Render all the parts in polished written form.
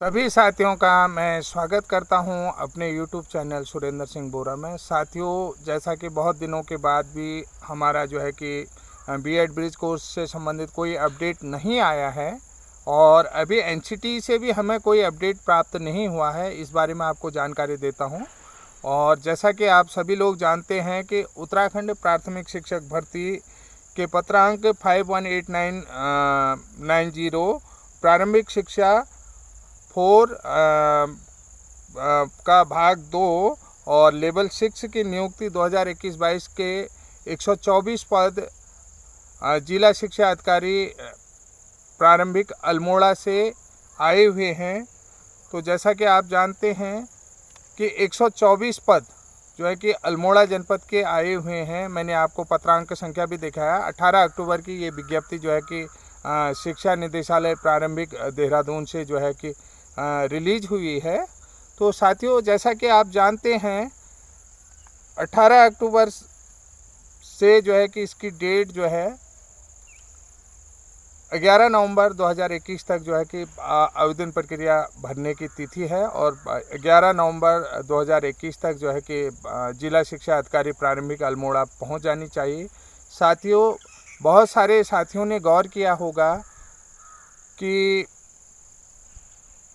सभी साथियों का मैं स्वागत करता हूं अपने YouTube चैनल सुरेंद्र सिंह बोरा में। साथियों, जैसा कि बहुत दिनों के बाद भी हमारा जो है कि बीएड ब्रिज कोर्स से संबंधित कोई अपडेट नहीं आया है और अभी एनसीटी से भी हमें कोई अपडेट प्राप्त नहीं हुआ है। इस बारे में आपको जानकारी देता हूं। और जैसा कि आप सभी लोग जानते हैं कि उत्तराखंड प्राथमिक शिक्षक भर्ती के पत्रांक 518990 प्रारंभिक शिक्षा 4 का भाग 2 और लेवल 6 की नियुक्ति 2021-22 के 124 पद जिला शिक्षा अधिकारी प्रारंभिक अल्मोड़ा से आए हुए हैं। तो जैसा कि आप जानते हैं कि 124 पद जो है कि अल्मोड़ा जनपद के आए हुए हैं। मैंने आपको पत्रांक संख्या भी दिखाया। 18 अक्टूबर की ये विज्ञप्ति जो है कि शिक्षा निदेशालय प्रारंभिक देहरादून से जो है कि रिलीज हुई है। तो साथियों, जैसा कि आप जानते हैं 18 अक्टूबर से जो है कि इसकी डेट जो है 11 नवंबर 2021 तक जो है कि आवेदन प्रक्रिया भरने की तिथि है और 11 नवंबर 2021 तक जो है कि जिला शिक्षा अधिकारी प्रारंभिक अल्मोड़ा पहुंच जानी चाहिए। साथियों, बहुत सारे साथियों ने गौर किया होगा कि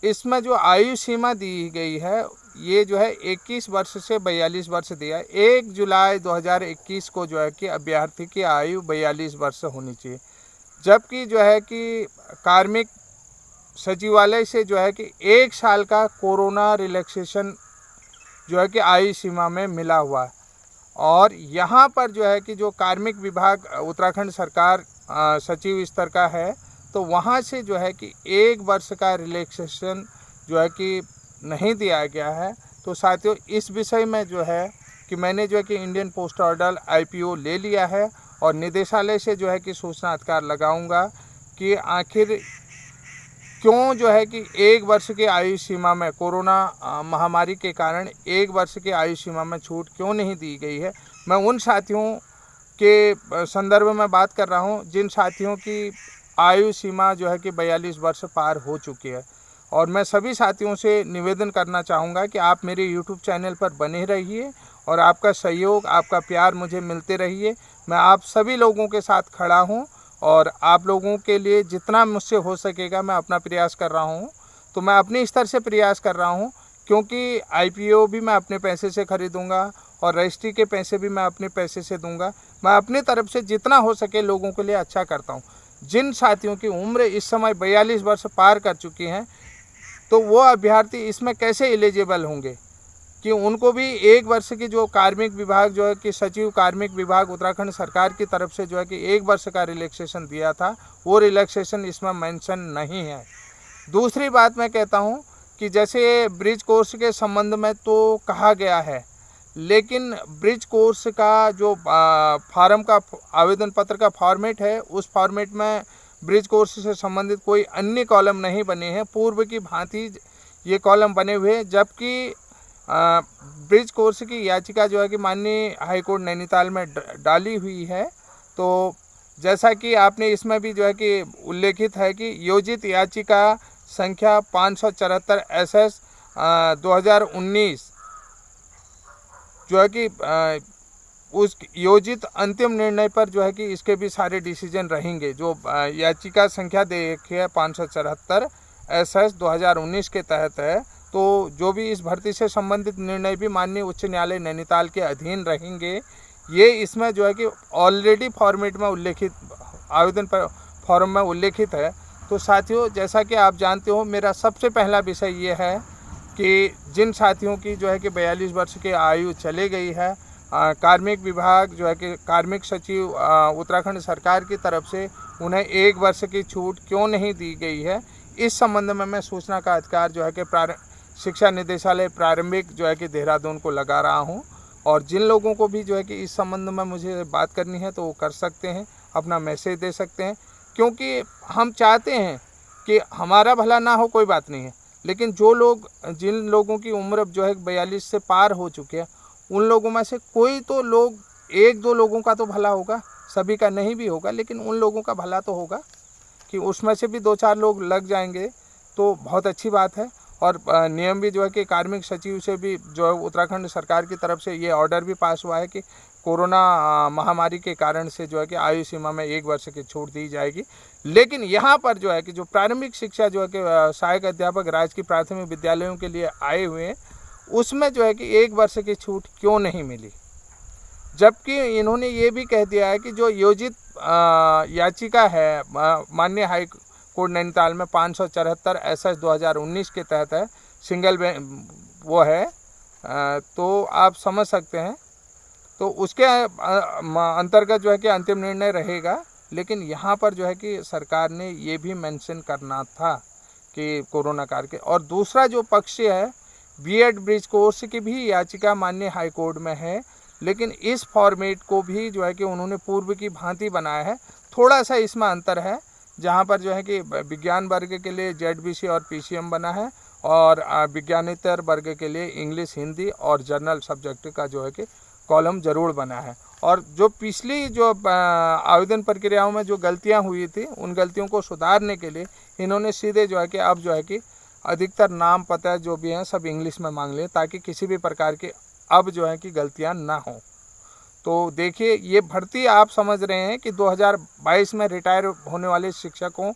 इसमें जो आयु सीमा दी गई है ये जो है 21 वर्ष से 42 वर्ष दिया है। 1 जुलाई 2021 को जो है कि अभ्यर्थी की आयु 42 वर्ष होनी चाहिए, जबकि जो है कि कार्मिक सचिवालय से जो है कि 1 साल का कोरोना रिलैक्सेशन जो है कि आयु सीमा में मिला हुआ है। और यहाँ पर जो है कि जो कार्मिक विभाग उत्तराखंड सरकार सचिव स्तर का है, तो वहाँ से जो है कि 1 वर्ष का रिलैक्सेशन जो है कि नहीं दिया गया है। तो साथियों, इस विषय में जो है कि मैंने जो है कि इंडियन पोस्ट ऑर्डर IPO ले लिया है और निदेशालय से जो है कि सूचना अधिकार लगाऊंगा कि आखिर क्यों जो है कि 1 वर्ष की आयु सीमा में कोरोना महामारी के कारण 1 वर्ष की आयु सीमा में छूट क्यों नहीं दी गई है। मैं उन साथियों के संदर्भ में बात कर रहा हूं जिन साथियों की आयु सीमा जो है कि 42 वर्ष पार हो चुकी है। और मैं सभी साथियों से निवेदन करना चाहूँगा कि आप मेरे YouTube चैनल पर बने रहिए और आपका सहयोग, आपका प्यार मुझे मिलते रहिए। मैं आप सभी लोगों के साथ खड़ा हूँ और आप लोगों के लिए जितना मुझसे हो सकेगा मैं अपना प्रयास कर रहा हूँ। तो मैं अपने स्तर से प्रयास कर रहा हूँ, क्योंकि IPO भी मैं अपने पैसे से खरीदूँगा और रजिस्ट्री के पैसे भी मैं अपने पैसे से दूँगा। मैं अपनी तरफ से जितना हो सके लोगों के लिए अच्छा करता हूँ। जिन साथियों की उम्र इस समय 42 वर्ष पार कर चुकी हैं, तो वो अभ्यर्थी इसमें कैसे एलिजिबल होंगे कि उनको भी 1 वर्ष की जो कार्मिक विभाग जो है कि सचिव कार्मिक विभाग उत्तराखंड सरकार की तरफ से जो है कि 1 वर्ष का रिलैक्सेशन दिया था, वो रिलैक्सेशन इसमें मेंशन नहीं है। दूसरी बात मैं कहता हूँ कि जैसे ब्रिज कोर्स के संबंध में तो कहा गया है, लेकिन ब्रिज कोर्स का जो फार्म का आवेदन पत्र का फॉर्मेट है, उस फॉर्मेट में ब्रिज कोर्स से संबंधित कोई अन्य कॉलम नहीं बने हैं। पूर्व की भांति ये कॉलम बने हुए हैं, जबकि ब्रिज कोर्स की याचिका जो है कि माननीय हाईकोर्ट नैनीताल में डाली हुई है। तो जैसा कि आपने इसमें भी जो है कि उल्लेखित है कि योजित याचिका संख्या 574 SS 2019 जो है कि उस योजित अंतिम निर्णय पर जो है कि इसके भी सारे डिसीजन रहेंगे। जो याचिका संख्या देखिए 574 SS 2019 के तहत है, तो जो भी इस भर्ती से संबंधित निर्णय भी माननीय उच्च न्यायालय नैनीताल के अधीन रहेंगे। ये इसमें जो है कि ऑलरेडी फॉर्मेट में उल्लेखित आवेदन पर फॉर्म में उल्लेखित है। तो साथियों, जैसा कि आप जानते हो, मेरा सबसे पहला विषय ये है कि जिन साथियों की जो है कि 42 वर्ष की आयु चली गई है, कार्मिक विभाग जो है कि कार्मिक सचिव उत्तराखंड सरकार की तरफ से उन्हें 1 वर्ष की छूट क्यों नहीं दी गई है, इस संबंध में मैं सूचना का अधिकार जो है कि शिक्षा निदेशालय प्रारंभिक जो है कि देहरादून को लगा रहा हूं। और जिन लोगों को भी जो है कि इस संबंध में मुझे बात करनी है तो वो कर सकते हैं, अपना मैसेज दे सकते हैं, क्योंकि हम चाहते हैं कि हमारा भला ना हो कोई बात नहीं है, लेकिन जिन लोगों की उम्र जो है 42 से पार हो चुकी है, उन लोगों में से कोई तो लोग 1-2 लोगों का तो भला होगा, सभी का नहीं भी होगा, लेकिन उन लोगों का भला तो होगा कि उसमें से भी 2-4 लोग लग जाएंगे तो बहुत अच्छी बात है। और नियम भी जो है कि कार्मिक सचिव से भी जो है उत्तराखंड सरकार की तरफ से ये ऑर्डर भी पास हुआ है कि कोरोना महामारी के कारण से जो है कि आयु सीमा में 1 वर्ष की छूट दी जाएगी। लेकिन यहाँ पर जो है कि जो प्रारंभिक शिक्षा जो है कि सहायक अध्यापक राजकीय प्राथमिक विद्यालयों के लिए आए हुए हैं, उसमें जो है कि 1 वर्ष की छूट क्यों नहीं मिली, जबकि इन्होंने ये भी कह दिया है कि जो योजित याचिका है माननीय हाई कोर्ट नैनीताल में 574 SS 2019 के तहत है, सिंगल वो है, तो आप समझ सकते हैं, तो उसके अंतर्गत जो है कि अंतिम निर्णय रहेगा। लेकिन यहाँ पर जो है कि सरकार ने ये भी मेंशन करना था कि कोरोना काल के। और दूसरा जो पक्ष है, B.Ed ब्रिज कोर्स की भी याचिका माननीय हाई कोर्ट में है, लेकिन इस फॉर्मेट को भी जो है कि उन्होंने पूर्व की भांति बनाया है। थोड़ा सा इसमें अंतर है, जहाँ पर जो है कि विज्ञान वर्ग के लिए ZBC और PCM बना है, और विज्ञानेतर वर्ग के लिए इंग्लिश, हिंदी और जनरल सब्जेक्ट का जो है कि कॉलम जरूर बना है। और जो पिछली जो आवेदन प्रक्रियाओं में जो गलतियां हुई थी, उन गलतियों को सुधारने के लिए इन्होंने सीधे जो है कि अब जो है कि अधिकतर नाम पता जो भी हैं सब इंग्लिश में मांग लिए, ताकि किसी भी प्रकार की अब जो है कि गलतियां ना हो। तो देखिए, ये भर्ती आप समझ रहे हैं कि 2022 में रिटायर होने वाले शिक्षकों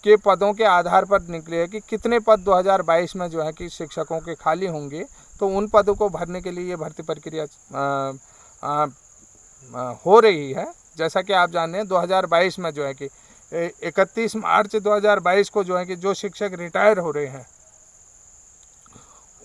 के पदों के आधार पर निकले हैं कि कितने पद 2022 में जो है कि शिक्षकों के खाली होंगे। तो उन पदों को भरने के लिए ये भर्ती प्रक्रिया हो रही है। जैसा कि आप जान रहे हैं, 2022 में जो है कि 31 मार्च 2022 को जो है कि जो शिक्षक रिटायर हो रहे हैं,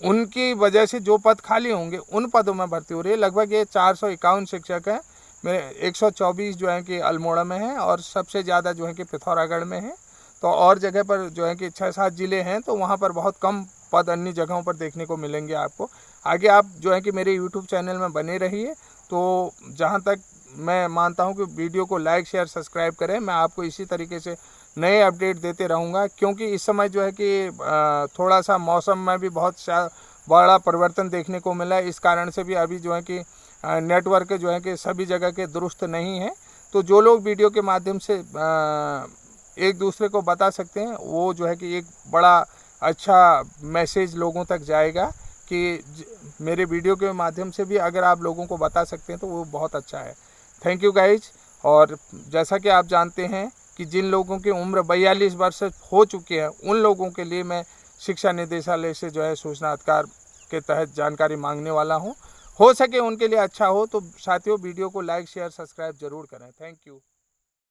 उनकी वजह से जो पद खाली होंगे उन पदों में भर्ती हो रही है। लगभग ये 451 शिक्षक हैं, मेरे 124 जो है कि अल्मोड़ा में है, और सबसे ज़्यादा जो है कि पिथौरागढ़ में है। तो और जगह पर जो है कि 6-7 ज़िले हैं, तो वहाँ पर बहुत कम पद अन्य जगहों पर देखने को मिलेंगे आपको। आगे आप जो है कि मेरे यूट्यूब चैनल में बने रहिए। तो जहाँ तक मैं मानता हूँ कि वीडियो को लाइक, शेयर, सब्सक्राइब करें। मैं आपको इसी तरीके से नए अपडेट देते रहूँगा, क्योंकि इस समय जो है कि थोड़ा सा मौसम में भी बहुत बड़ा परिवर्तन देखने को मिला है। इस कारण से भी अभी जो है कि नेटवर्क जो है कि सभी जगह के दुरुस्त नहीं है। तो जो लोग वीडियो के माध्यम से एक दूसरे को बता सकते हैं, वो जो है कि एक बड़ा अच्छा मैसेज लोगों तक जाएगा कि मेरे वीडियो के माध्यम से भी अगर आप लोगों को बता सकते हैं तो वो बहुत अच्छा है। Thank you guys. और जैसा कि आप जानते हैं कि जिन लोगों की उम्र 42 वर्ष हो चुकी है, उन लोगों के लिए मैं शिक्षा निदेशालय से जो है सूचना अधिकार के तहत जानकारी मांगने वाला हूं। हो सके उनके लिए अच्छा हो। तो साथियों, वीडियो को लाइक, शेयर, सब्सक्राइब जरूर करें। Thank you.